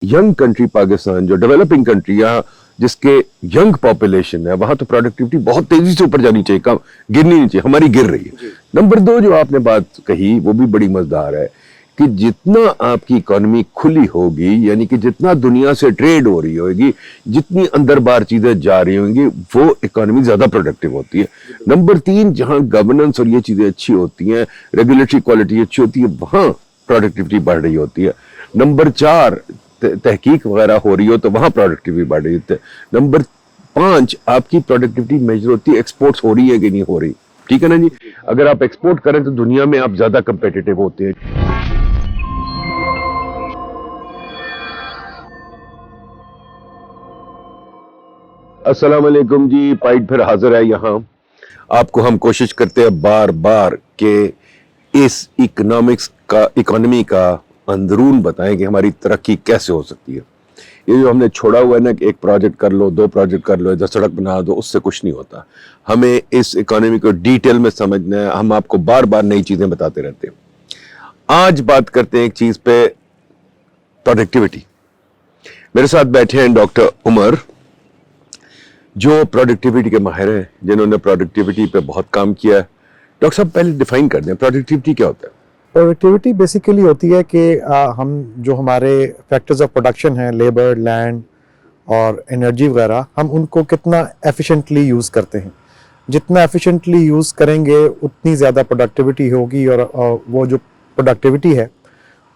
Young country Pakistan, जो developing country, यहाँ जिसके यंग पॉपुलेशन है, वहां तो प्रोडक्टिविटी बहुत तेजी से ऊपर जानी चाहिए, कम गिरनी नहीं चाहिए, हमारी गिर रही है। नंबर 2 जो आपने बात कही वो भी बड़ी मजेदार है कि जितना आपकी इकोनॉमी खुली होगी, यानी कि जितना दुनिया से ट्रेड हो रही होगी, जितनी अंदर बाहर चीजें जा रही होंगी, वो इकोनॉमी ज्यादा प्रोडक्टिव होती है। नंबर 3 जहां गवर्नेंस और ये चीजें अच्छी होती हैं, रेगुलेटरी क्वालिटी अच्छी होती है, वहां प्रोडक्टिविटी बढ़ रही होती है। नंबर 4 तहकीक वगैरह हो रही हो तो वहां प्रोडक्टिविटी बढ़ रही होती है। नंबर 5 आपकी प्रोडक्टिविटी मेजर होती है एक्सपोर्ट्स हो रही है कि नहीं हो रही, ठीक है ना जी। अगर आप एक्सपोर्ट करें तो दुनिया में आप ज्यादा कंपेटिटिव होते हैं। अस्सलाम वालेकुम जी, पाइट फिर हाजिर है यहाँ। आपको हम कोशिश करते हैं बार बार कि इस इकोनॉमी का अंदरून बताएं कि हमारी तरक्की कैसे हो सकती है। ये जो हमने छोड़ा हुआ है ना कि एक प्रोजेक्ट कर लो, 2 प्रोजेक्ट कर लो, इधर सड़क बना दो, उससे कुछ नहीं होता। हमें इस इकोनॉमी को डिटेल में समझना है। हम आपको बार बार नई चीजें बताते रहते हैं। आज बात करते हैं एक चीज पे, प्रोडक्टिविटी। मेरे साथ बैठे हैं डॉक्टर उमर, जो प्रोडक्टिविटी के माहिर हैं, जिन्होंने प्रोडक्टिविटी पे बहुत काम किया है। डॉक्टर साहब पहले डिफाइन कर दें, प्रोडक्टिविटी क्या होता है? प्रोडक्टिविटी बेसिकली होती है कि हम जो हमारे फैक्टर्स ऑफ प्रोडक्शन हैं, लेबर, लैंड और एनर्जी वगैरह, हम उनको कितना एफिशिएंटली यूज़ करते हैं। जितना एफिशिएंटली यूज़ करेंगे उतनी ज़्यादा प्रोडक्टिविटी होगी। और वो जो प्रोडक्टिविटी है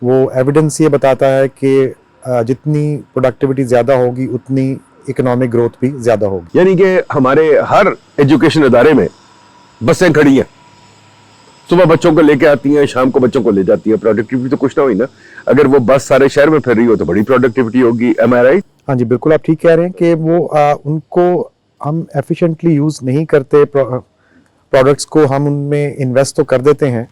वो एविडेंस ये बताता है कि जितनी प्रोडक्टिविटी ज़्यादा होगी उतनी इकोनॉमिक ग्रोथ भी ज़्यादा होगी। यानी कि हमारे हर एजुकेशन अदारे में बसें खड़ी हैं, सुबह बच्चों को लेके आती हैं, शाम को बच्चों को ले जाती है। प्रोडक्टिविटी तो कुछ ना हुई ना। अगर वो बस सारे शहर में फिर रही हो तो बड़ी प्रोडक्टिविटी होगी। एम आई राइट? हाँ जी, बिल्कुल आप ठीक कह रहे हैं कि वो उनको हम एफिशिएंटली यूज़ नहीं करते। प्रोडक्ट्स को हम उनमें इन्वेस्ट तो कर देते हैं,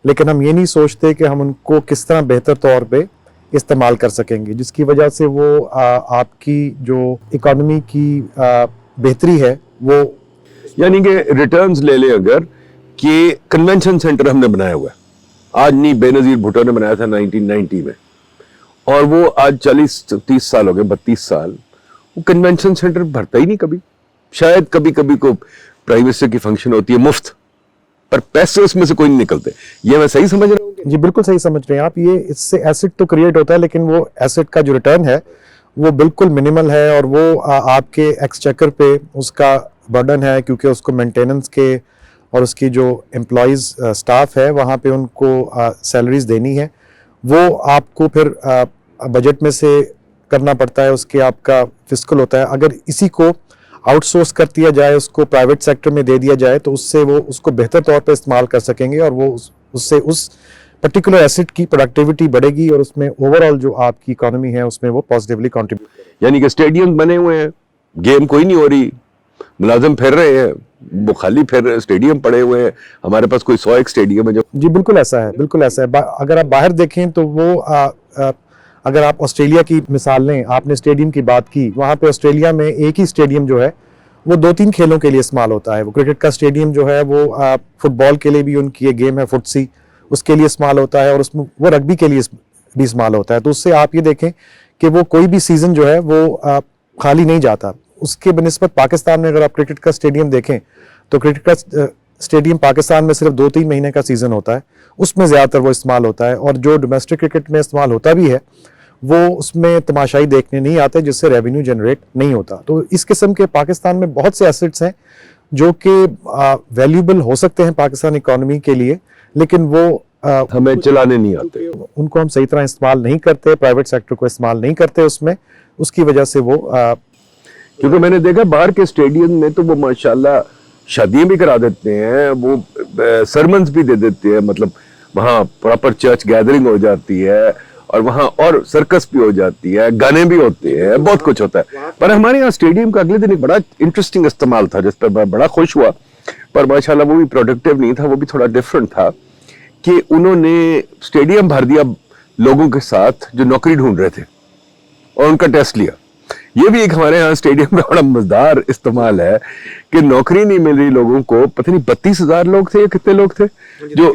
लेकिन हम ये नहीं सोचते कि हम उनको किस तरह बेहतर तौर पे इस्तेमाल कर सकेंगे, जिसकी वजह से वो आपकी जो इकोनॉमी की बेहतरी है वो, यानी कि रिटर्न्स ले ले अगर कि कन्वेंशन सेंटर हमने बनाया हुआ है, आज नहीं, बेनजीर भुट्टो ने बनाया था 1990 में, और वो आज 40-30 साल हो गए, 32 साल, वो कन्वेंशन सेंटर भरता ही नहीं कभी। शायद कभी कभी को प्राइम मिनिस्टर की फंक्शन होती है मुफ्त, पर पैसे उसमें से कोई नहीं निकलते। ये मैं सही समझ रहा हूँ? जी बिल्कुल सही समझ रहे हैं आप। ये इससे एसेट तो क्रिएट होता है, लेकिन वो एसेट का जो रिटर्न है वो बिल्कुल मिनिमल है, और वो आपके एक्सचेकर पे उसका बर्डन है, क्योंकि उसको मेंटेनेंस के और उसकी जो एम्प्लॉइज़ स्टाफ है वहाँ पे उनको सैलरीज देनी है, वो आपको फिर बजट में से करना पड़ता है, उसके आपका फिस्कल होता है। अगर इसी को आउटसोर्स कर दिया जाए, उसको प्राइवेट सेक्टर में दे दिया जाए, तो उससे वो उसको बेहतर तौर पे इस्तेमाल कर सकेंगे, और वो उससे उस पर्टिकुलर एसेट की प्रोडक्टिविटी बढ़ेगी, और उसमें ओवरऑल जो आपकी इकोनॉमी है उसमें वो पॉजिटिवली कॉन्ट्रीब्यूट। यानी कि स्टेडियम बने हुए हैं, गेम कोई नहीं हो रही, मुलाजिम फिर रहे हैं, वो खाली फिर स्टेडियम पड़े हुए हैं। हमारे पास कोई 100 स्टेडियम है जो। जी बिल्कुल ऐसा है, बिल्कुल ऐसा है। अगर आप बाहर देखें तो वो अगर आप ऑस्ट्रेलिया की मिसाल लें, आपने स्टेडियम की बात की, वहाँ पे ऑस्ट्रेलिया में एक ही स्टेडियम जो है वो 2-3 खेलों के लिए इस्तेमाल होता है। वो क्रिकेट का स्टेडियम जो है वो फुटबॉल के लिए भी उनकी ये गेम है फुटसी, उसके लिए इस्तेमाल होता है, और उसमें वो रग्बी के लिए भी इस्तेमाल होता है। तो उससे आप ये देखें कि वो कोई भी सीज़न जो है वो खाली नहीं जाता। उसके बनिस्बत पाकिस्तान में अगर आप क्रिकेट का स्टेडियम देखें तो क्रिकेट का स्टेडियम पाकिस्तान में सिर्फ 2-3 महीने का सीज़न होता है, उसमें ज़्यादातर वो इस्तेमाल होता है। और जो डोमेस्टिक क्रिकेट में इस्तेमाल होता भी है वो उसमें तमाशाई देखने नहीं आते, जिससे रेवेन्यू जनरेट नहीं होता। तो इस किस्म के पाकिस्तान में बहुत से एसेट्स हैं जो कि वैल्यूबल हो सकते हैं पाकिस्तान इकोनॉमी के लिए, लेकिन वो हमें चलाने नहीं आते, उनको हम सही तरह इस्तेमाल नहीं करते, प्राइवेट सेक्टर को इस्तेमाल नहीं करते उसमें, उसकी वजह से वो क्योंकि मैंने देखा बाहर के स्टेडियम में तो वो माशाल्लाह शादियां भी करा देते हैं, वो सरमन्स भी दे देते हैं, मतलब वहाँ प्रॉपर चर्च गैदरिंग हो जाती है, और वहाँ और सर्कस भी हो जाती है, गाने भी होते हैं, बहुत कुछ होता है। पर हमारे यहाँ स्टेडियम का अगले दिन एक बड़ा इंटरेस्टिंग इस्तेमाल था, जिस पर मैं बड़ा खुश हुआ, पर माशाल्लाह वो भी प्रोडक्टिव नहीं था, वो भी थोड़ा डिफरेंट था कि उन्होंने स्टेडियम भर दिया लोगों के साथ जो नौकरी ढूंढ रहे थे, और उनका टेस्ट लिया یہ بھی ایک ہمارے ہاں اسٹیڈیم کا بڑا مزدار استعمال ہے کہ نوکری نہیں مل رہی لوگوں کو. پتہ نہیں 32,000 لوگ تھے یا کتنے لوگ تھے جو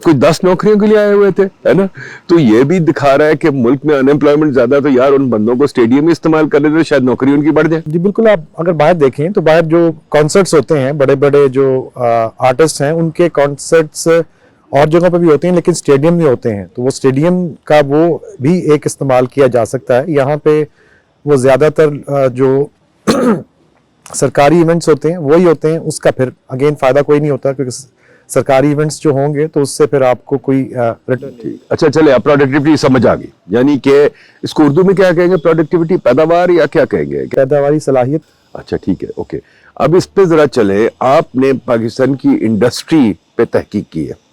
کوئی 10 نوکریوں کے لیے آئے ہوئے تھے, ہے نا. تو یہ بھی دکھا رہا ہے کہ ملک میں ان امپلائمنٹ زیادہ, تو یار ان بندوں کو اسٹیڈیم میں استعمال کر لیتے تو شاید نوکری ان کی بڑھ جائے. جی بالکل. آپ اگر باہر دیکھیں تو باہر جو کانسرٹس ہوتے ہیں, بڑے بڑے جو آرٹسٹ ہیں, ان کے کانسرٹس اور جگہوں پہ بھی ہوتے ہیں لیکن اسٹیڈیم میں ہوتے ہیں, تو وہ اسٹیڈیم کا وہ بھی ایک استعمال کیا جا سکتا ہے. یہاں پہ وہ زیادہ تر جو سرکاری ایونٹس ہوتے ہیں وہی ہوتے ہیں, اس کا پھر اگین فائدہ کوئی نہیں ہوتا کیونکہ سرکاری ایونٹس جو ہوں گے تو اس سے پھر آپ کو کوئی ریٹرن نہیں. اچھا چلے, اب پروڈکٹیوٹی سمجھ آ گئی, یعنی کہ اس کو اردو میں کیا کہیں گے, پروڈکٹیوٹی پیداوار یا کیا کہیں گے, پیداواری صلاحیت. اچھا ٹھیک ہے, اوکے. اب اس پہ ذرا چلے, آپ نے پاکستان کی انڈسٹری پہ تحقیق کی ہے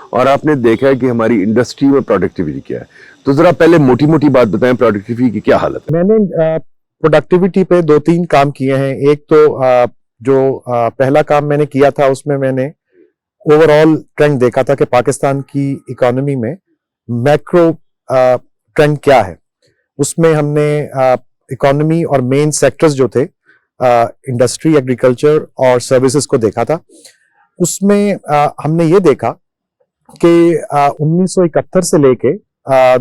اور آپ نے دیکھا ہے کہ ہماری انڈسٹری میں پروڈکٹیوٹی کیا ہے, تو ذرا پہلے موٹی موٹی بات بتائیں پروڈکٹیوٹی کی کیا حالت ہے. میں نے پروڈکٹیوٹی پہ 2-3 کام کیے ہیں. ایک تو جو پہلا کام میں نے کیا تھا اس میں نے اوور آل ٹرینڈ دیکھا تھا کہ پاکستان کی اکانومی میں میکرو ٹرینڈ کیا ہے. اس میں ہم نے اکانومی اور مین سیکٹرز جو تھے انڈسٹری, ایگریکلچر اور سروسز کو دیکھا تھا. اس میں ہم نے یہ دیکھا کہ 1971 سے لے کے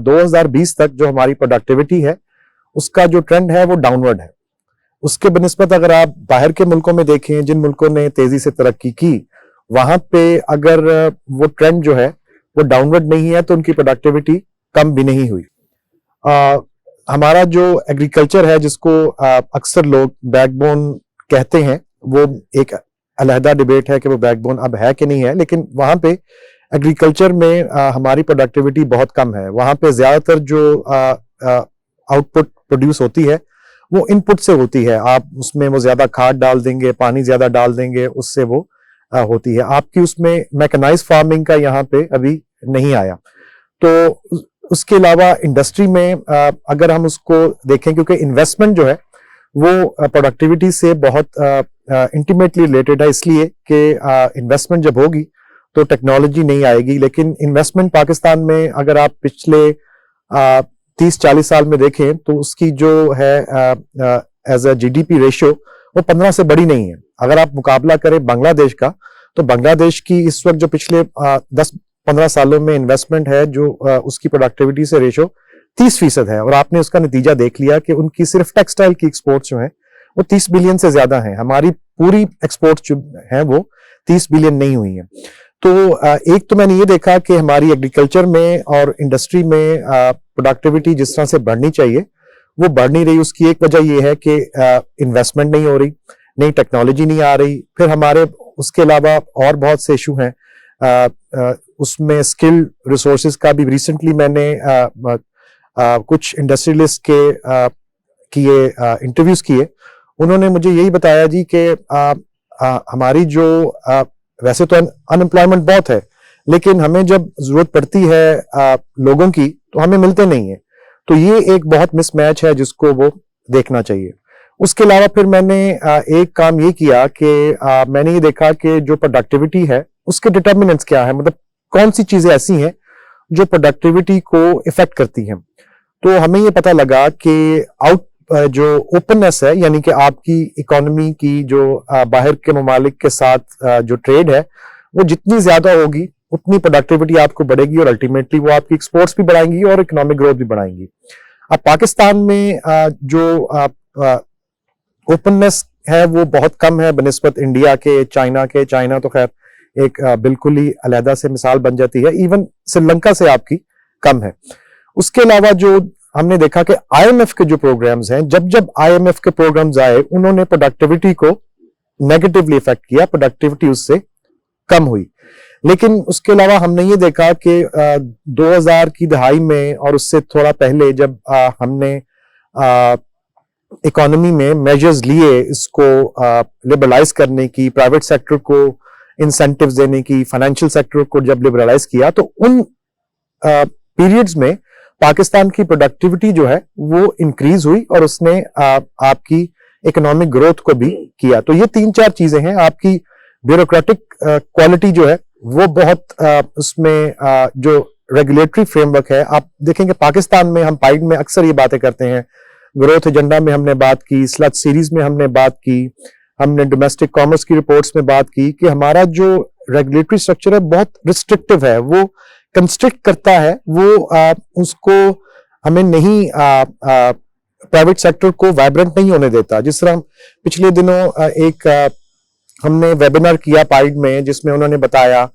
2020 تک جو ہماری پروڈکٹیوٹی ہے اس کا جو ٹرینڈ ہے وہ ڈاؤنورڈ ہے. اس کے بنسبت اگر آپ باہر کے ملکوں میں دیکھیں, جن ملکوں نے تیزی سے ترقی کی, وہاں پہ اگر وہ ٹرینڈ جو ہے وہ ڈاؤنورڈ نہیں ہے تو ان کی پروڈکٹیوٹی کم بھی نہیں ہوئی. ہمارا جو ایگریکلچر ہے جس کو اکثر لوگ بیک بون کہتے ہیں, وہ ایک علیحدہ ڈیبیٹ ہے کہ وہ بیک بون اب ہے کہ نہیں ہے, لیکن وہاں پہ ایگریکلچر میں ہماری پروڈکٹیوٹی بہت کم ہے. وہاں پہ زیادہ تر جو آؤٹ پٹ پروڈیوس ہوتی ہے وہ ان پٹ سے ہوتی ہے. آپ اس میں وہ زیادہ کھاد ڈال دیں گے, پانی زیادہ ڈال دیں گے, اس سے وہ ہوتی ہے. آپ کی اس میں میکنائز فارمنگ کا یہاں پہ ابھی نہیں آیا. تو اس کے علاوہ انڈسٹری میں اگر ہم اس کو دیکھیں, کیونکہ انویسٹمنٹ جو ہے وہ پروڈکٹیوٹی سے بہت انٹیمیٹلی ریلیٹڈ ہے, اس لیے کہ انویسٹمنٹ جب ہوگی تو ٹیکنالوجی نہیں آئے گی. لیکن انویسٹمنٹ پاکستان میں اگر آپ پچھلے 30-40 سال میں دیکھیں تو اس کی جو ہے as a G D P ratio وہ 15 سے بڑی نہیں ہے. اگر آپ مقابلہ کریں بنگلہ دیش کا, تو بنگلہ دیش کی اس وقت جو پچھلے 10-15 سالوں میں انویسٹمنٹ ہے جو اس کی پروڈکٹیوٹی سے ریشو 30% ہے, اور آپ نے اس کا نتیجہ دیکھ لیا کہ ان کی صرف ٹیکسٹائل کی ایکسپورٹس جو ہیں وہ 30 بلین سے زیادہ ہیں. ہماری پوری ایکسپورٹس جو ہیں وہ 30 بلین نہیں ہوئی ہیں. تو ایک تو میں نے یہ دیکھا کہ ہماری ایگریکلچر میں اور انڈسٹری میں پروڈکٹیوٹی جس طرح سے بڑھنی چاہیے وہ بڑھ نہیں رہی. اس کی ایک وجہ یہ ہے کہ انویسٹمنٹ نہیں ہو رہی, نئی ٹیکنالوجی نہیں آ رہی. پھر ہمارے اس کے علاوہ اور بہت سے ایشو ہیں. اس میں اسکل ریسورسز کا بھی ریسنٹلی میں نے کچھ انڈسٹریلسٹ کے کیے انٹرویوز کیے. انہوں نے مجھے یہی بتایا جی کہ ہماری جو ویسے تو ان امپلائمنٹ بہت ہے, لیکن ہمیں جب ضرورت پڑتی ہے لوگوں کی تو ہمیں ملتے نہیں ہیں. تو یہ ایک بہت مس میچ ہے جس کو وہ دیکھنا چاہیے. اس کے علاوہ پھر میں نے ایک کام یہ کیا کہ میں نے یہ دیکھا کہ جو پروڈکٹیوٹی ہے اس کے ڈٹرمنٹس کیا ہے, مطلب کون سی چیزیں ایسی ہیں جو پروڈکٹیوٹی کو افیکٹ کرتی ہیں. تو ہمیں یہ پتہ لگا کہ جو اوپننس ہے, یعنی کہ آپ کی اکانومی کی جو باہر کے ممالک کے ساتھ جو ٹریڈ ہے وہ جتنی زیادہ ہوگی اتنی پروڈکٹیوٹی آپ کو بڑھے گی, اور الٹیمیٹلی وہ آپ کی ایکسپورٹس بھی بڑھائیں گی اور اکنامک گروتھ بھی بڑھائیں گی. اب پاکستان میں جو اوپننس ہے وہ بہت کم ہے بنسبت انڈیا کے, چائنا کے. چائنا تو خیر ایک بالکل ہی علیحدہ سے مثال بن جاتی ہے, ایون سری لنکا سے آپ کی کم ہے. اس کے علاوہ جو ہم نے دیکھا کہ آئی ایم ایف کے جو پروگرامز ہیں, جب آئی ایم ایف کے پروگرامز آئے انہوں نے پروڈکٹیوٹی کو نیگیٹولی افیکٹ کیا, پروڈکٹیوٹی اس سے کم ہوئی. لیکن اس کے علاوہ ہم نے یہ دیکھا کہ 2000 کی دہائی میں اور اس سے تھوڑا پہلے جب ہم نے اکانومی میں میجرز لیے اس کو لبرلائز کرنے کی, پرائیویٹ سیکٹر کو انسینٹیوز دینے کی, فائنینشیل سیکٹر کو جب لبرلائز کیا, تو ان پیریڈز میں پاکستان کی پروڈکٹیوٹی جو ہے وہ انکریز ہوئی اور اس نے آپ کی اکنامک گروتھ کو بھی کیا. تو یہ 3-4 چیزیں ہیں. آپ کی بیوروکریٹک کوالٹی جو ہے وہ بہت, اس میں جو ریگولیٹری فریم ورک ہے, آپ دیکھیں کہ پاکستان میں ہم پائیڈ میں اکثر یہ باتیں کرتے ہیں ग्रोथ एजेंडा में हमने बात की, स्लच सीरीज में हमने बात की, हमने डोमेस्टिक कॉमर्स की रिपोर्ट्स में बात की कि हमारा जो रेगुलेटरी स्ट्रक्चर है बहुत रिस्ट्रिक्टिव है, वो कंस्ट्रिक्ट करता है, वो उसको हमें नहीं प्राइवेट सेक्टर को वाइब्रेंट नहीं होने देता। जिस तरह पिछले दिनों एक हमने वेबिनार किया पाइड में, जिसमें उन्होंने बताया,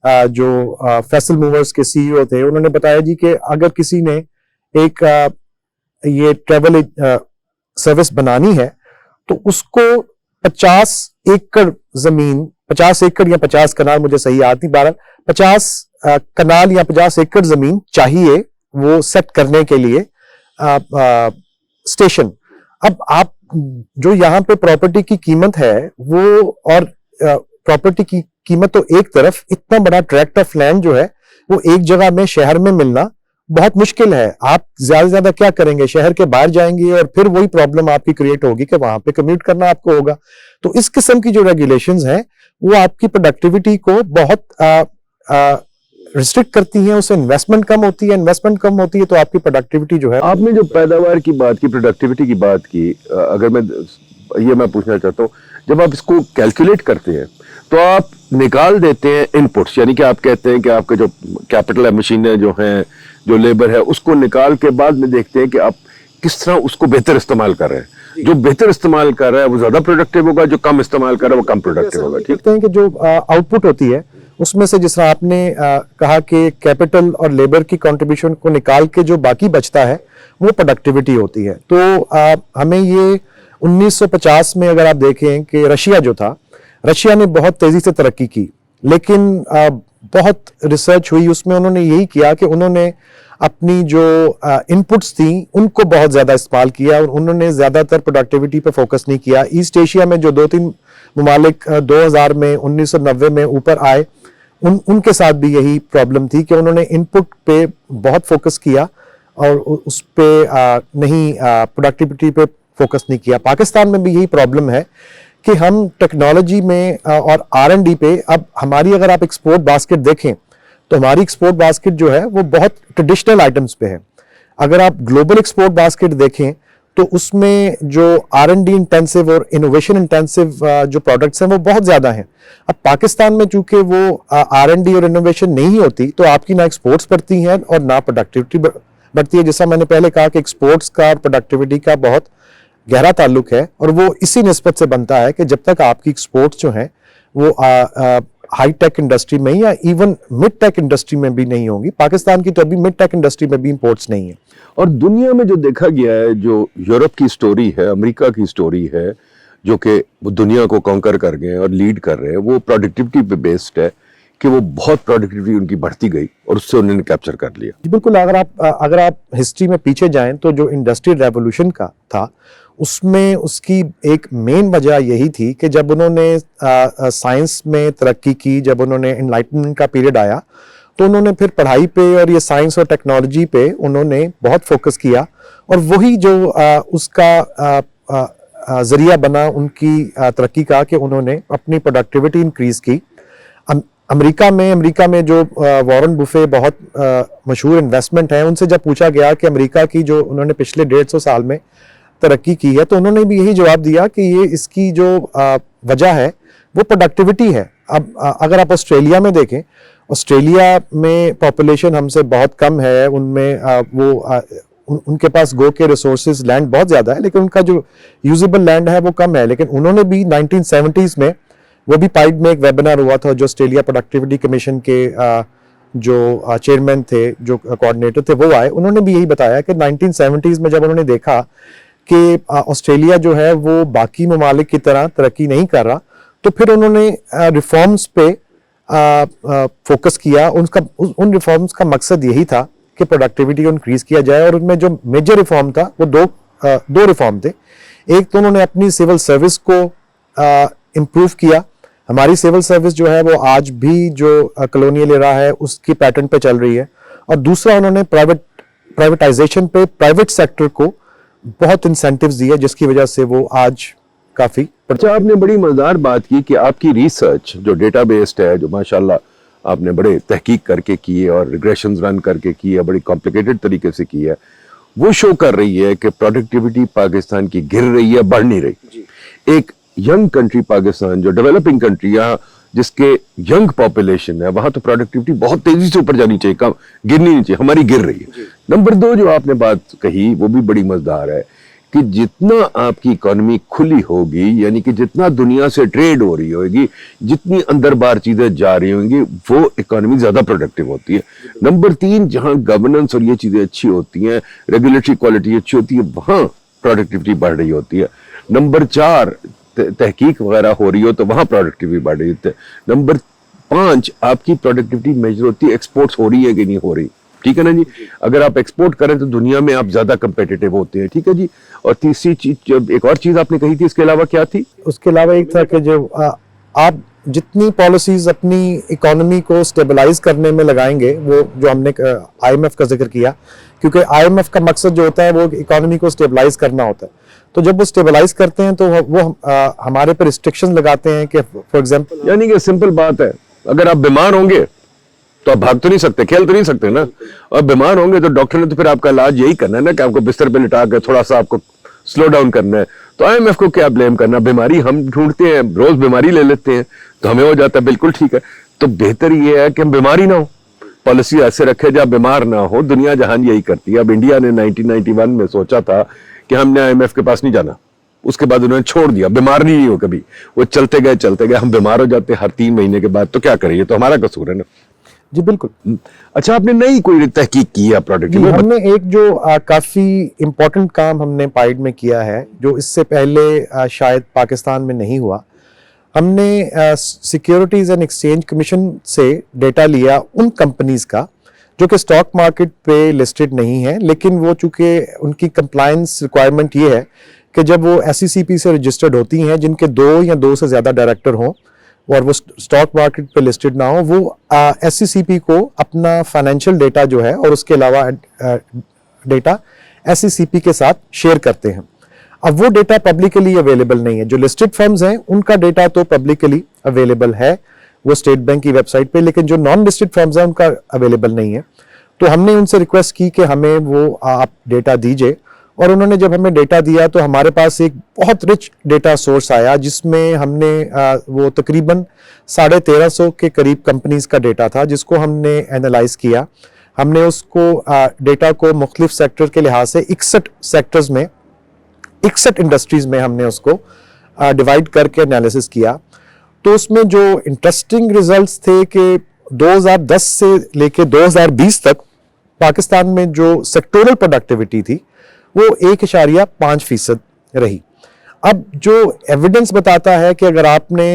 जो फैसल मूवर्स के सीईओ थे, उन्होंने बताया जी कि अगर किसी ने एक ये ट्रैवल सर्विस बनानी है तो उसको 50 एकड़ जमीन, 50 एकड़ या 50 कनाल, मुझे सही याद नहीं, 50 कनाल या 50 एकड़ जमीन चाहिए वो सेट करने के लिए स्टेशन। अब आप जो यहाँ पे प्रॉपर्टी की कीमत है वो, और प्रॉपर्टी की कीमत तो एक तरफ, इतना बड़ा ट्रैक्ट ऑफ लैंड जो है वो एक जगह में शहर में मिलना बहुत मुश्किल है। आप ज्यादा से ज्यादा क्या करेंगे, शहर के बाहर जाएंगे और फिर वही प्रॉब्लम आपकी क्रिएट होगी कि वहां पे कम्यूट करना आपको होगा। तो इस किस्म की जो रेगुलेशंस हैं वो आपकी प्रोडक्टिविटी को बहुत रिस्ट्रिक्ट करती हैं, उससे इन्वेस्टमेंट कम होती है, इन्वेस्टमेंट कम होती है तो आपकी प्रोडक्टिविटी जो है। आपने जो पैदावार की बात की, प्रोडक्टिविटी की बात की, अगर मैं पूछना चाहता हूँ, जब आप इसको कैलकुलेट करते हैं तो आप निकाल देते हैं इनपुट्स, यानी कि आप कहते हैं कि आपके जो कैपिटल है, मशीनें जो हैं, जो लेबर है, उसको निकाल के बाद में देखते हैं कि आप किस तरह उसको बेहतर इस्तेमाल कर रहे हैं। जो बेहतर इस्तेमाल कर रहा है वो ज्यादा प्रोडक्टिव होगा, जो कम इस्तेमाल कर रहा है वो कम प्रोडक्टिव होगा। ठीक है कि जो आउटपुट होती है उसमें से, जिस तरह आपने कहा कि कैपिटल और लेबर की कंट्रीब्यूशन को निकाल के जो बाकी बचता है वो प्रोडक्टिविटी होती है। तो हमें ये 1950 में अगर आप देखें कि रशिया जो था, रशिया ने बहुत तेजी से तरक्की की, लेकिन बहुत रिसर्च हुई, उसमें उन्होंने यही किया कि उन्होंने अपनी जो इनपुट्स थी उनको बहुत ज्यादा इस्तेमाल किया और उन्होंने ज्यादातर प्रोडक्टिविटी पे फोकस नहीं किया। ईस्ट एशिया में जो 2-3 ममालिक 2000 में, 1990 में ऊपर आए, उनके साथ भी यही प्रॉब्लम थी कि उन्होंने इनपुट पे बहुत फोकस किया और उस पे नहीं, प्रोडक्टिविटी पे फोकस नहीं किया। पाकिस्तान में भी यही प्रॉब्लम है कि हम टेक्नोलॉजी में और R&D पे, अब हमारी अगर आप एक्सपोर्ट बास्केट देखें तो हमारी एक्सपोर्ट बास्केट जो है वो बहुत ट्रेडिशनल आइटम्स पे है। अगर आप ग्लोबल एक्सपोर्ट बास्केट देखें तो उसमें जो R&D इंटेंसिव और इनोवेशन इंटेंसिव जो प्रोडक्ट्स हैं वो बहुत ज़्यादा हैं। अब पाकिस्तान में चूंकि वो R&D और इनोवेशन नहीं होती तो आपकी ना एक्सपोर्ट्स बढ़ती हैं और ना प्रोडक्टिविटी बढ़ती है। जैसा मैंने पहले कहा कि एक्सपोर्ट्स का और प्रोडक्टिविटी का बहुत गहरा ताल्लुक है और वो इसी निस्बत से बनता है कि जब तक आपकी एक्सपोर्ट्स जो हैं वो हाई टेक इंडस्ट्री में या इवन मिड टेक इंडस्ट्री में भी नहीं होंगी। पाकिस्तान की तो अभी मिड टेक इंडस्ट्री में भी इंपोर्ट्स नहीं है। और दुनिया में जो देखा गया है, जो यूरोप की स्टोरी है, अमेरिका की स्टोरी है, जो कि वो दुनिया को कॉन्कर कर गए और लीड कर रहे हैं, वो प्रोडक्टिविटी पे बेस्ड है कि वो बहुत प्रोडक्टिविटी उनकी बढ़ती गई और उससे उन्होंने कैप्चर कर लिया। बिल्कुल, अगर आप हिस्ट्री में पीछे जाएं तो जो इंडस्ट्रियल रेवोल्यूशन का था उसमें उसकी एक मेन वजह यही थी कि जब उन्होंने साइंस में तरक्की की, जब उन्होंने एनलाइटनमेंट का पीरियड आया तो उन्होंने फिर पढ़ाई पे और ये साइंस और टेक्नोलॉजी पे उन्होंने बहुत फोकस किया और वही जो उसका जरिया बना उनकी तरक्की का कि उन्होंने अपनी प्रोडक्टिविटी इंक्रीज की। अमेरिका में जो वॉरेन बुफे बहुत मशहूर इन्वेस्टमेंट है, उनसे जब पूछा गया कि अमेरिका की जो उन्होंने पिछले 150 साल में तरक्की की है तो उन्होंने भी यही जवाब दिया कि ये इसकी जो वजह है वो प्रोडक्टिविटी है। अब अगर आप ऑस्ट्रेलिया में देखें, ऑस्ट्रेलिया में पॉपुलेशन हमसे बहुत कम है, उनमें उनके पास गो के रिसोर्सेज लैंड बहुत ज़्यादा है लेकिन उनका जो यूजेबल लैंड है वो कम है। लेकिन उन्होंने भी 1970s में, वो भी पाइड में एक वेबिनार हुआ था जो ऑस्ट्रेलिया प्रोडक्टिविटी कमीशन के जो चेयरमैन थे, जो कोऑर्डिनेटर थे, वो आए, उन्होंने भी यही बताया कि 1970s में जब उन्होंने देखा कि ऑस्ट्रेलिया जो है वो बाकी ममालिक की तरह तरक्की नहीं कर रहा तो फिर उन्होंने रिफॉर्म्स पे फोकस किया। उन रिफॉर्म्स का मकसद यही था कि प्रोडक्टिविटी को इंक्रीज किया जाए और उनमें जो मेजर रिफॉर्म था वो दो रिफॉर्म थे। एक तो उन्होंने अपनी सिविल सर्विस को इम्प्रूव किया। हमारी सिविल सर्विस जो है वो आज भी जो कॉलोनियल एरा है उसकी पैटर्न पे चल रही है। और दूसरा, उन्होंने प्राइवेटाइजेशन पे प्राइवेट सेक्टर को बहुत इंसेंटिव्स दिए जिसकी वजह से वो आज काफी। अच्छा, आपने बड़ी मजेदार बात की कि आपकी रिसर्च जो डेटा बेस्ड है, जो माशाल्लाह आपने बड़े तहकीक करके की है और रिग्रेशंस रन करके की है, बड़ी कॉम्प्लिकेटेड तरीके से की है, وہ شو کر رہی ہے کہ پروڈکٹیوٹی پاکستان کی گر رہی ہے, بڑھ نہیں رہی. ایک ینگ کنٹری پاکستان, جو ڈیولپنگ کنٹری ہے جس کے ینگ پاپولیشن ہے, وہاں تو پروڈکٹیوٹی بہت تیزی سے اوپر جانی چاہیے, گرنی نہیں چاہیے. ہماری گر رہی ہے. نمبر 2 جو آپ نے بات کہی وہ بھی بڑی مزدار ہے کہ جتنا آپ کی اکانومی کھلی ہوگی, یعنی کہ جتنا دنیا سے ٹریڈ ہو رہی ہوگی, جتنی اندر باہر چیزیں جا رہی ہوں گی, وہ اکانومی زیادہ پروڈکٹیو ہوتی ہے. نمبر 3 جہاں گورننس اور یہ چیزیں اچھی ہوتی ہیں, ریگولیٹری کوالٹی اچھی ہوتی ہے, وہاں پروڈکٹیوٹی بڑھ رہی ہوتی ہے. نمبر 4 تحقیق وغیرہ ہو رہی ہو تو وہاں پروڈکٹیوٹی بڑھ رہی ہوتی ہے. نمبر 5 آپ کی پروڈکٹیوٹی میجر ہوتی ہے ایکسپورٹس ہو رہی ہے کہ نہیں ہو رہی. ٹھیک ہے نا جی, اگر آپ ایکسپورٹ کریں تو دنیا میں آپ زیادہ کمپیٹیٹو ہوتے ہیں. ٹھیک ہے جی. اور تیسری چیز, ایک اور چیز آپ نے کہی تھی, اس کے علاوہ کیا تھی؟ اس کے علاوہ ایک تھا کہ جو آپ جتنی پالیسیز اپنی اکانومی کو سٹیبلائز کرنے میں لگائیں گے, وہ جو ہم نے آئی ایم ایف کا ذکر کیا, کیونکہ آئی ایم ایف کا مقصد جو ہوتا ہے وہ اکانومی کو سٹیبلائز کرنا ہوتا ہے. تو جب وہ سٹیبلائز کرتے ہیں تو وہ ہمارے پر ریسٹرکشن لگاتے ہیں کہ فار ایگزامپل, یعنی کہ سمپل بات ہے, اگر آپ بیمار ہوں گے تو آپ بھاگ تو نہیں سکتے, کھیل تو نہیں سکتے نا. اور بیمار ہوں گے تو ڈاکٹر نے تو پھر آپ کا علاج یہی کرنا ہے نا کہ آپ کو بستر پہ لٹا کے تھوڑا سا آپ کو سلو ڈاؤن کرنا ہے. تو آئی ایم ایف کو کیا بلیم کرنا, بیماری ہم ڈھونڈتے ہیں, روز بیماری لے لیتے ہیں تو ہمیں ہو جاتا ہے. بالکل ٹھیک ہے. تو بہتر یہ ہے کہ ہم بیماری نہ ہو, پالیسی ایسے رکھے جہاں بیمار نہ ہو. دنیا جہان یہی کرتی ہے. اب انڈیا نے 1991 میں سوچا تھا کہ ہم نے آئی ایم ایف کے پاس نہیں جانا, اس کے بعد انہوں نے چھوڑ دیا, بیمار نہیں ہو کبھی. وہ چلتے گئے, ہم بیمار ہو جاتے ہر 3 مہینے کے بعد, تو کیا کریں, یہ تو ہمارا قصور ہے نا. جی بالکل. اچھا, آپ نے نئی کوئی تحقیق کی ہے پروڈکٹ میں؟ ہم نے ایک جو کافی امپورٹنٹ کام ہم نے پائیڈ میں کیا ہے, جو اس سے پہلے شاید پاکستان میں نہیں ہوا. ہم نے سیکیورٹیز اینڈ ایکسچینج کمیشن سے ڈیٹا لیا ان کمپنیز کا جو کہ اسٹاک مارکیٹ پہ لسٹڈ نہیں ہے, لیکن وہ چونکہ ان کی کمپلائنس ریکوائرمنٹ یہ ہے کہ جب وہ ایس ای سی پی سے رجسٹرڈ ہوتی ہیں, جن کے 2 یا 2 سے زیادہ ڈائریکٹر ہوں اور وہ اسٹاک مارکیٹ پہ لسٹڈ نہ ہو, وہ ایس سی سی پی کو اپنا فائنینشیل ڈیٹا جو ہے اور اس کے علاوہ ڈیٹا ایس سی سی پی کے ساتھ شیئر کرتے ہیں. اب وہ ڈیٹا پبلکلی اویلیبل نہیں ہے. جو لسٹڈ فرمز ہیں ان کا ڈیٹا تو پبلکلی اویلیبل ہے, وہ اسٹیٹ بینک کی ویب سائٹ پہ, لیکن جو نان لسٹڈ فرمز ہیں ان کا اویلیبل نہیں ہے. تو ہم نے ان سے ریکویسٹ کی کہ ہمیں وہ آپ ڈیٹا دیجئے, اور انہوں نے جب ہمیں ڈیٹا دیا تو ہمارے پاس ایک بہت رچ ڈیٹا سورس آیا, جس میں ہم نے وہ تقریباً 1350 کے قریب کمپنیز کا ڈیٹا تھا, جس کو ہم نے اینالائز کیا. ہم نے اس کو ڈیٹا کو مختلف سیکٹر کے لحاظ سے 61 سیکٹرز میں 61 انڈسٹریز میں ہم نے اس کو ڈیوائڈ کر کے انالیسس کیا. تو اس میں جو انٹرسٹنگ ریزلٹس تھے کہ 2010 سے لے کے 2020 تک پاکستان میں جو سیکٹورل پروڈکٹیوٹی تھی وہ 1.5% رہی. اب جو ایویڈنس بتاتا ہے کہ اگر آپ نے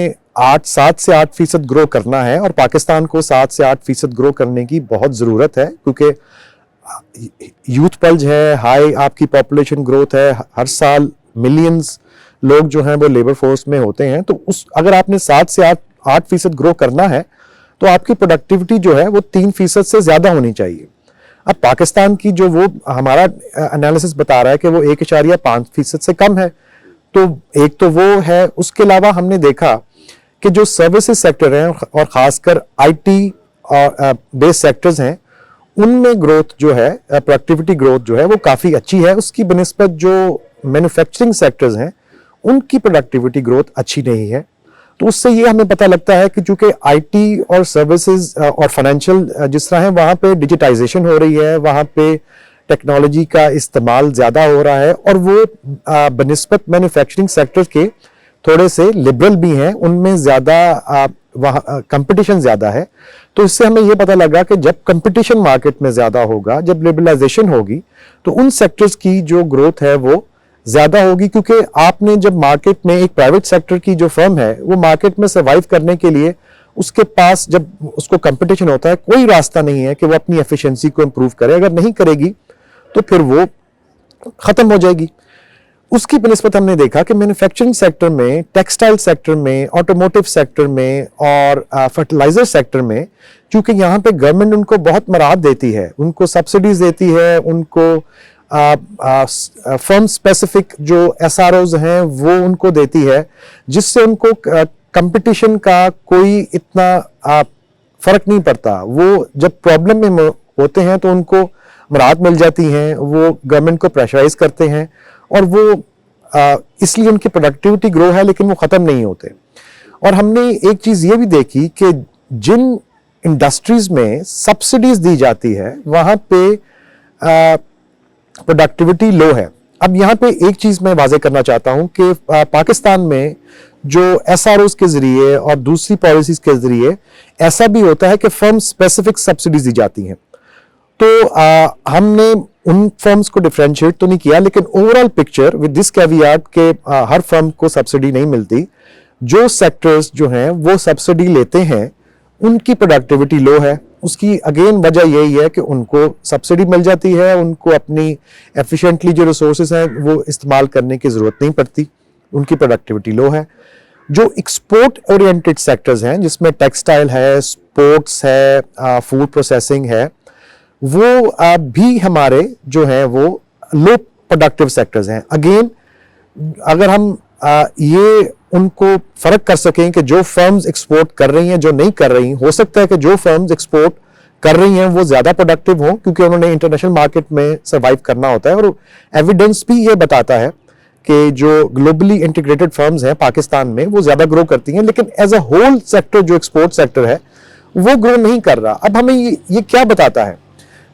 7 سے 8% گرو کرنا ہے, اور پاکستان کو 7 سے 8% گرو کرنے کی بہت ضرورت ہے, کیونکہ یوتھ پلج ہے, ہائی آپ کی پاپولیشن گروتھ ہے, ہر سال ملینز لوگ جو ہیں وہ لیبر فورس میں ہوتے ہیں. تو اگر آپ نے 7 سے 8% گرو کرنا ہے تو آپ کی پروڈکٹیوٹی جو ہے وہ 3% سے زیادہ ہونی چاہیے. اب پاکستان کی جو وہ ہمارا انالیسس بتا رہا ہے کہ وہ 1.5% سے کم ہے. تو ایک تو وہ ہے. اس کے علاوہ ہم نے دیکھا کہ جو سروسز سیکٹر ہیں اور خاص کر آئی ٹی بیس سیکٹرز ہیں, ان میں گروتھ جو ہے, پروڈکٹیوٹی گروتھ جو ہے وہ کافی اچھی ہے. اس کی بنسبت جو مینوفیکچرنگ سیکٹرز ہیں ان کی پروڈکٹیوٹی گروتھ اچھی نہیں ہے. تو اس سے یہ ہمیں پتہ لگتا ہے کہ چونکہ آئی ٹی اور سروسز اور فائنینشیل جس طرح ہیں, وہاں پہ ڈیجیٹائزیشن ہو رہی ہے, وہاں پہ ٹیکنالوجی کا استعمال زیادہ ہو رہا ہے, اور وہ بنسبت مینوفیکچرنگ سیکٹر کے تھوڑے سے لبرل بھی ہیں, ان میں زیادہ وہاں کمپٹیشن زیادہ ہے. تو اس سے ہمیں یہ پتہ لگا کہ جب کمپٹیشن مارکیٹ میں زیادہ ہوگا, جب لبرلائزیشن ہوگی, تو ان سیکٹرز کی جو گروتھ ہے وہ زیادہ ہوگی. کیونکہ آپ نے جب مارکیٹ میں ایک پرائیویٹ سیکٹر کی جو فرم ہے وہ مارکیٹ میں سروائیو کرنے کے لیے اس کے پاس جب اس کو کمپٹیشن ہوتا ہے, کوئی راستہ نہیں ہے کہ وہ اپنی ایفیشنسی کو امپروو کرے. اگر نہیں کرے گی تو پھر وہ ختم ہو جائے گی. اس کی بنسبت ہم نے دیکھا کہ مینوفیکچرنگ سیکٹر میں, ٹیکسٹائل سیکٹر میں, آٹوموٹیو سیکٹر میں اور فرٹیلائزر سیکٹر میں, چونکہ یہاں پہ گورنمنٹ ان کو بہت مراحت دیتی ہے, ان کو سبسڈیز دیتی ہے, ان کو فرم اسپیسیفک جو ایس آر اوز ہیں وہ ان کو دیتی ہے, جس سے ان کو کمپٹیشن کا کوئی اتنا فرق نہیں پڑتا. وہ جب پرابلم میں ہوتے ہیں تو ان کو मराहत मिल जाती हैं, वो गवर्नमेंट को प्रेशराइज करते हैं और वो इसलिए उनकी प्रोडक्टिविटी ग्रो है लेकिन वो ख़त्म नहीं होते। और हमने एक चीज़ ये भी देखी कि जिन इंडस्ट्रीज़ में सब्सिडीज़ दी जाती है वहाँ पे प्रोडक्टिविटी लो है। अब यहाँ पे एक चीज़ मैं वाज़ेह करना चाहता हूँ कि पाकिस्तान में जो SROs के ज़रिए और दूसरी पॉलिसीज़ के ज़रिए ऐसा भी होता है कि फर्म स्पेसिफिक सब्सिडीज़ दी जाती हैं। तो हमने उन फर्म्स को डिफरेंशिएट तो नहीं किया, लेकिन overall picture with this caveat के हर फर्म को सब्सिडी नहीं मिलती। जो सेक्टर्स जो हैं वो सब्सिडी लेते हैं उनकी प्रोडक्टिविटी लो है। उसकी अगेन वजह यही है कि उनको सब्सिडी मिल जाती है, उनको अपनी एफिशिएंटली जो रिसोर्सेज हैं वो इस्तेमाल करने की ज़रूरत नहीं पड़ती, उनकी प्रोडक्टिविटी लो है। जो एक्सपोर्ट ओरिएंटेड सेक्टर्स हैं जिसमें टेक्सटाइल है, स्पोर्ट्स है, फूड प्रोसेसिंग है, वो भी हमारे जो हैं वो लो प्रोडक्टिव सेक्टर्स हैं। अगेन अगर हम ये उनको फ़र्क कर सकें कि जो फर्म्स एक्सपोर्ट कर रही हैं जो नहीं कर रही, हो सकता है कि जो फर्म्स एक्सपोर्ट कर रही हैं वो ज़्यादा प्रोडक्टिव हों क्योंकि उन्होंने इंटरनेशनल मार्केट में सर्वाइव करना होता है। और एविडेंस भी ये बताता है कि जो ग्लोबली इंटीग्रेटेड फर्म्स हैं पाकिस्तान में वो ज़्यादा ग्रो करती हैं, लेकिन एज अ होल सेक्टर जो एक्सपोर्ट सेक्टर है वो ग्रो नहीं कर रहा। अब हमें ये क्या बताता है?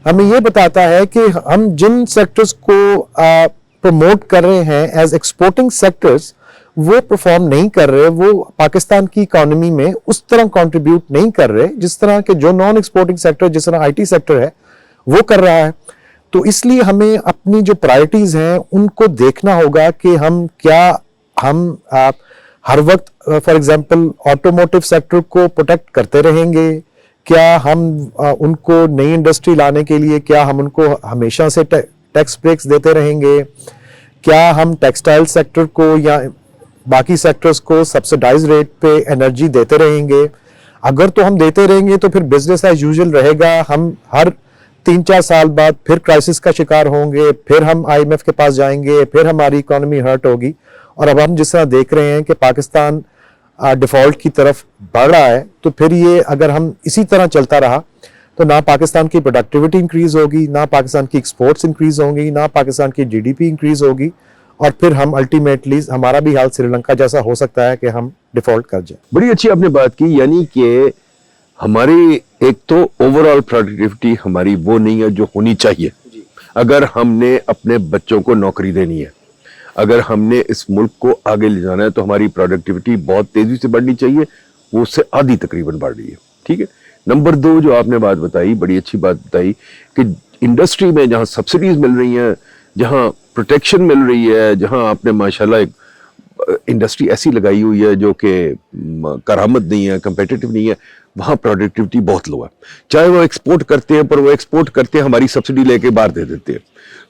हमें ये बताता है कि हम जिन सेक्टर्स को प्रमोट कर रहे हैं एज एक्सपोर्टिंग सेक्टर्स वो परफॉर्म नहीं कर रहे, वो पाकिस्तान की इकोनॉमी में उस तरह कंट्रीब्यूट नहीं कर रहे जिस तरह के जो नॉन एक्सपोर्टिंग सेक्टर, जिस तरह IT सेक्टर है वो कर रहा है। तो इसलिए हमें अपनी जो प्रायोरिटीज़ हैं उनको देखना होगा कि हम हर वक्त फॉर एग्जांपल ऑटोमोटिव सेक्टर को प्रोटेक्ट करते रहेंगे, क्या हम उनको नई इंडस्ट्री लाने के लिए क्या हम उनको हमेशा से टैक्स ब्रेक्स देते रहेंगे, क्या हम टेक्सटाइल सेक्टर को या बाकी सेक्टर्स को सब्सिडाइज रेट पे एनर्जी देते रहेंगे? अगर तो हम देते रहेंगे तो फिर बिजनेस एज यूजुअल रहेगा, हम हर 3-4 साल बाद फिर क्राइसिस का शिकार होंगे, फिर हम IMF के पास जाएंगे, फिर हमारी इकोनॉमी हर्ट होगी। और अब हम जिस तरह देख रहे हैं कि पाकिस्तान डिफॉल्ट की तरफ बढ़ रहा है, तो फिर ये अगर हम इसी तरह चलता रहा तो ना पाकिस्तान की प्रोडक्टिविटी इंक्रीज होगी, ना पाकिस्तान की एक्सपोर्ट्स इंक्रीज होंगी, ना पाकिस्तान की GDP इंक्रीज होगी, और फिर हम अल्टीमेटली हमारा भी हाल श्रीलंका जैसा हो सकता है कि हम डिफॉल्ट कर जाए। बड़ी अच्छी आपने बात की, यानी कि हमारी एक तो ओवरऑल प्रोडक्टिविटी हमारी वो नहीं है जो होनी चाहिए। अगर हमने अपने बच्चों को नौकरी देनी है, अगर हमने इस मुल्क को आगे ले जाना है, तो हमारी प्रोडक्टिविटी बहुत तेजी से बढ़नी चाहिए, वो उससे आधी तकरीबन बढ़ रही है। ठीक है। नंबर 2 जो आपने बात बताई, बड़ी अच्छी बात बताई कि इंडस्ट्री में जहां सब्सिडीज मिल रही हैं, जहां प्रोटेक्शन मिल रही है, जहां आपने माशाल्लाह एक इंडस्ट्री ऐसी लगाई हुई है जो कि करामत नहीं है, कंपेटिटिव नहीं है, वहां प्रोडक्टिविटी बहुत लो है। चाहे वो एक्सपोर्ट करते हैं, पर वो एक्सपोर्ट करते हैं हमारी सब्सिडी लेके बाहर दे देते हैं।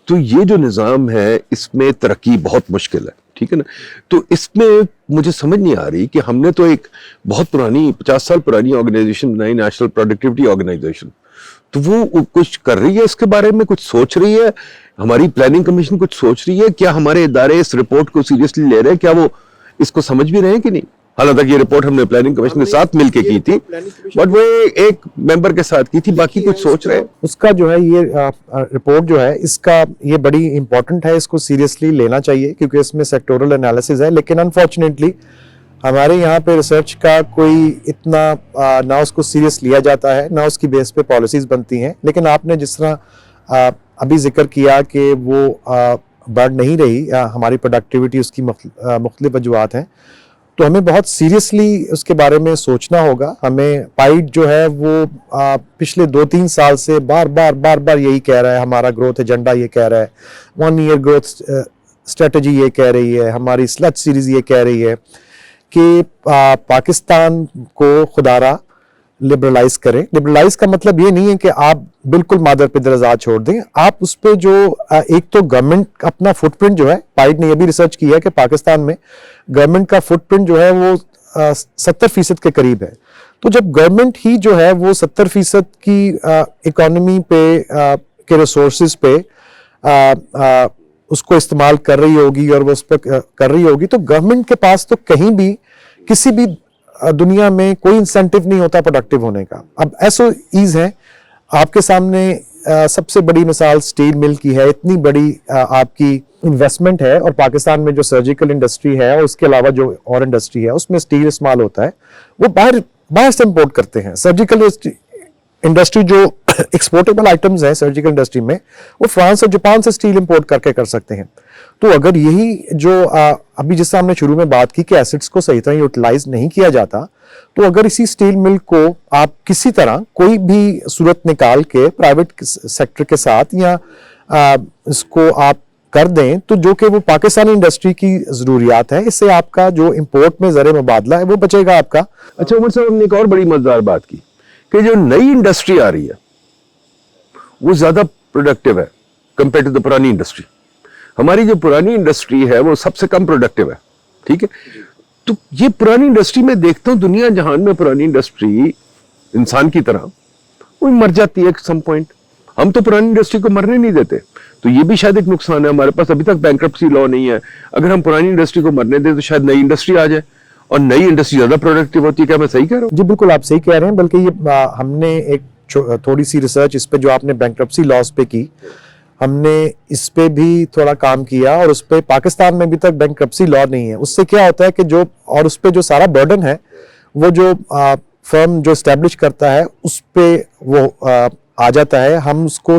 तो ये जो निज़ाम है इसमें तरक्की बहुत मुश्किल है। ठीक है ना। तो इसमें मुझे समझ नहीं आ रही कि हमने तो एक बहुत पुरानी 50 साल पुरानी ऑर्गेनाइजेशन बनाई, नेशनल प्रोडक्टिविटी ऑर्गेनाइजेशन, तो वो कुछ कर रही है, इसके बारे में कुछ सोच रही है? हमारी प्लानिंग कमीशन कुछ सोच रही है? क्या हमारे इदारे इस रिपोर्ट को सीरियसली ले रहे हैं? क्या वो इसको समझ भी रहे हैं कि नहीं? हालांकि ये रिपोर्ट हमने प्लानिंग कमीशन के साथ मिलके की थी, बट वो एक मेंबर के साथ की थी, बाकी कुछ सोच रहे हैं? उसका जो है ये रिपोर्ट जो है इसका ये बड़ी इंपॉर्टेंट है, इसको सीरियसली लेना चाहिए क्योंकि इसमें सेक्टोरल एनालिसिस है। लेकिन अनफॉर्चुनेटली हमारे यहाँ पे रिसर्च का कोई इतना ना उसको सीरियस लिया जाता है, ना उसकी बेस पे पॉलिसीज बनती हैं। लेकिन आपने जिस तरह अभी जिक्र किया कि वो बढ़ नहीं रही हमारी प्रोडक्टिविटी, उसकी मुख्तलिफ वजूहात हैं, तो हमें बहुत सीरियसली उसके बारे में सोचना होगा। हमें पाइड जो है वो पिछले 2-3 साल से बार बार यही कह रहा है, हमारा ग्रोथ एजेंडा ये कह रहा है, 1 ईयर ग्रोथ स्ट्रेटजी ये कह रही है, हमारी स्लज सीरीज ये कह रही है कि पाकिस्तान को खुदारा लिबरलाइज करें। लिबरलाइज का मतलब ये नहीं है कि आप बिल्कुल मादर पिदर आजाद छोड़ दें, आप उस पर जो एक तो गवर्नमेंट अपना फुटप्रिंट जो है, पाइड ने यह भी रिसर्च किया है कि पाकिस्तान में गवर्नमेंट का फुटप्रिंट जो है वो 70% के करीब है। तो जब गवर्नमेंट ही जो है वो 70% की इकोनॉमी पे के रिसोर्सेज पे उसको इस्तेमाल कर रही होगी और वो उस पर कर रही होगी, तो गवर्नमेंट के पास तो कहीं भी किसी भी दुनिया में कोई इंसेंटिव नहीं होता प्रोडक्टिव होने का। अब SOEs हैं आपके सामने, سب سے بڑی مثال اسٹیل مل کی ہے. اتنی بڑی آپ کی انویسٹمنٹ ہے, اور پاکستان میں جو سرجیکل انڈسٹری ہے اور اس کے علاوہ جو اور انڈسٹری ہے اس میں اسٹیل استعمال ہوتا ہے, وہ باہر سے امپورٹ کرتے ہیں. سرجیکل انڈسٹری جو ایکسپورٹیبل آئٹمز ہیں سرجیکل انڈسٹری میں, وہ فرانس اور جاپان سے اسٹیل امپورٹ کر کے کر سکتے ہیں. تو اگر یہی جو ابھی جس سے ہم نے شروع میں بات کی کہ ایسٹس کو صحیح طرح یوٹیلائز نہیں کیا جاتا, تو اگر اسی اسٹیل مل کو آپ کسی طرح کوئی بھی صورت نکال کے پرائیویٹ سیکٹر کے ساتھ یا اس کو آپ کر دیں, تو جو کہ وہ پاکستانی انڈسٹری کی ضروریات ہیں, اس سے آپ کا جو امپورٹ میں زر مبادلہ ہے وہ بچے گا آپ کا. اچھا عمر صاحب, ہم نے ایک اور بڑی مزیدار بات کی کہ جو نئی انڈسٹری آ رہی ہے وہ زیادہ پروڈکٹیو ہے کمپیئر ٹو دا پرانی انڈسٹری. ہماری جو پرانی انڈسٹری ہے وہ سب سے کم پروڈکٹیو ہے, ٹھیک ہے. تو یہ پرانی انڈسٹری میں دیکھتا ہوں دنیا جہان میں پرانی انڈسٹری انسان کی طرح وہ مر جاتی ہے سم پوائنٹ. ہم تو پرانی انڈسٹری کو مرنے نہیں دیتے, تو یہ بھی شاید ایک نقصان ہے. ہمارے پاس ابھی تک بینکرپسی لا نہیں ہے. اگر ہم پرانی انڈسٹری کو مرنے دیں تو شاید نئی انڈسٹری آ جائے, اور نئی انڈسٹری زیادہ پروڈکٹیو ہوتی ہے. کیا میں صحیح کہہ رہا ہوں؟ جی بالکل آپ صحیح کہہ رہے ہیں. بلکہ یہ ہم نے ایک تھوڑی سی ریسرچ اس پہ جو آپ نے بینکرپسی لاز پہ کی, ہم نے اس پہ بھی تھوڑا کام کیا, اور اس پہ پاکستان میں ابھی تک بینکرپسی لا نہیں ہے. اس سے کیا ہوتا ہے کہ جو اور اس پہ جو سارا برڈن ہے وہ جو فرم جو اسٹیبلش کرتا ہے اس پہ وہ آ جاتا ہے. ہم اس کو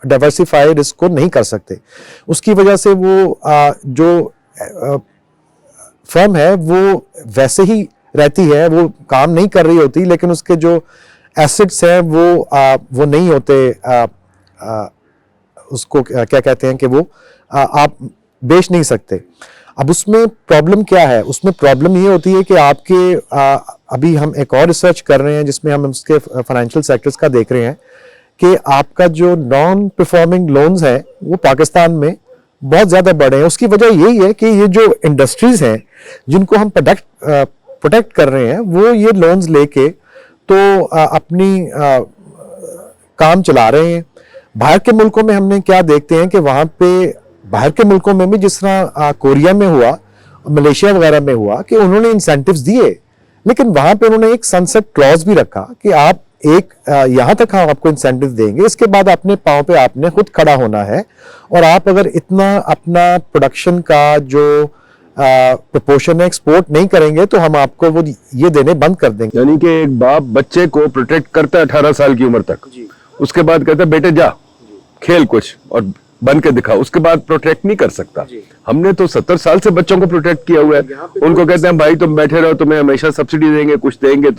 ڈائیورسیفائی رسک کو نہیں کر سکتے. اس کی وجہ سے وہ جو فرم ہے وہ ویسے ہی رہتی ہے, وہ کام نہیں کر رہی ہوتی, لیکن اس کے جو ایسٹس ہیں وہ نہیں ہوتے, اس کو کیا کہتے ہیں کہ وہ آپ بیچ نہیں سکتے. اب اس میں پرابلم کیا ہے؟ اس میں پرابلم یہ ہوتی ہے کہ آپ کے ابھی ہم ایک اور ریسرچ کر رہے ہیں جس میں ہم اس کے فائنینشیل سیکٹرز کا دیکھ رہے ہیں کہ آپ کا جو نان پرفارمنگ لونز ہیں وہ پاکستان میں بہت زیادہ بڑھے ہیں. اس کی وجہ یہی ہے کہ یہ جو انڈسٹریز ہیں جن کو ہم پروٹیکٹ کر رہے ہیں وہ یہ لونز لے کے تو اپنی کام چلا رہے ہیں. باہر کے ملکوں میں ہم نے کیا دیکھتے ہیں کہ وہاں پہ باہر کے ملکوں میں بھی جس طرح کوریا میں ہوا, ملیشیا وغیرہ میں ہوا, کہ انہوں نے انسینٹیوز دیے, لیکن وہاں پہ انہوں نے ایک سن سیٹ کلوز بھی رکھا کہ آپ ایک یہاں تک ہم آپ کو انسینٹیو دیں گے, اس کے بعد اپنے پاؤں پہ آپ نے خود کھڑا ہونا ہے, اور آپ اگر اتنا اپنا پروڈکشن کا جو پروپورشن ہے ایکسپورٹ نہیں کریں گے تو ہم آپ کو وہ یہ دینے بند کر دیں گے. یعنی کہ ایک باپ بچے کو پروٹیکٹ کرتا ہے 18 سال کی عمر تک, اس کے بعد کہتا ہے بیٹے جا کھیل کچھ اور بن کے دکھا, اس کے بعد پروٹیکٹ نہیں کر سکتا. ہم نے تو 70 سال سے بچوں کو پروٹیکٹ کیا ہوا ہے. ان کو کہتے ہیں بھائی تم بیٹھے رہو, تمہیں ہمیشہ سبسڈی دیں گے, کچھ دیں گے.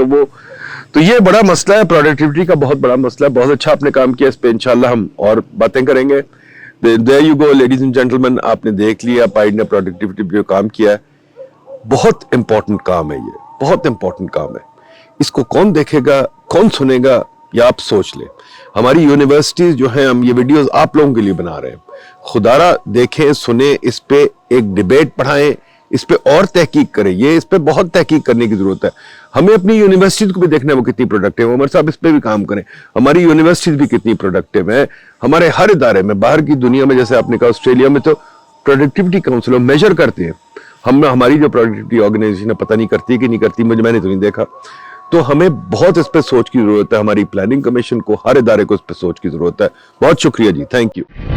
تو یہ بڑا مسئلہ ہے, پروڈکٹیوٹی کا بہت بڑا مسئلہ ہے. بہت اچھا آپ نے کام کیا, اس پہ انشاءاللہ ہم اور باتیں کریں گے. There you go ladies and gentlemen, آپ نے دیکھ لیا پائیڈ نے پروڈکٹیوٹی پہ جو کام کیا ہے. بہت امپورٹنٹ کام ہے, یہ بہت امپورٹنٹ کام ہے. اس کو کون دیکھے گا, کون سنے گا, یا آپ سوچ لیں. ہماری یونیورسٹیز جو ہیں, ہم یہ ویڈیوز آپ لوگوں کے لیے بنا رہے ہیں, خدارہ دیکھیں, سنیں, اس پہ ایک ڈیبیٹ پڑھائیں, اس پہ اور تحقیق کریں. یہ اس پہ بہت تحقیق کرنے کی ضرورت ہے. ہمیں اپنی یونیورسٹیز کو بھی دیکھنا ہے وہ کتنی پروڈکٹیو. عمر صاحب اس پہ بھی کام کریں, ہماری یونیورسٹیز بھی کتنی پروڈکٹیو ہیں. ہمارے ہر ادارے میں, باہر کی دنیا میں, جیسے آپ نے کہا آسٹریلیا میں تو پروڈکٹیوٹی کاؤنسل میجر کرتے ہیں. ہماری جو پروڈکٹیوٹی آرگنائزیشن ہے پتہ نہیں کرتی کہ نہیں کرتی, میں نے تو نہیں دیکھا. تو ہمیں بہت اس پہ سوچ کی ضرورت ہے. ہماری پلاننگ کمیشن کو, ہر ادارے کو اس پہ سوچ کی ضرورت ہے. بہت شکریہ جی, تھینک یو.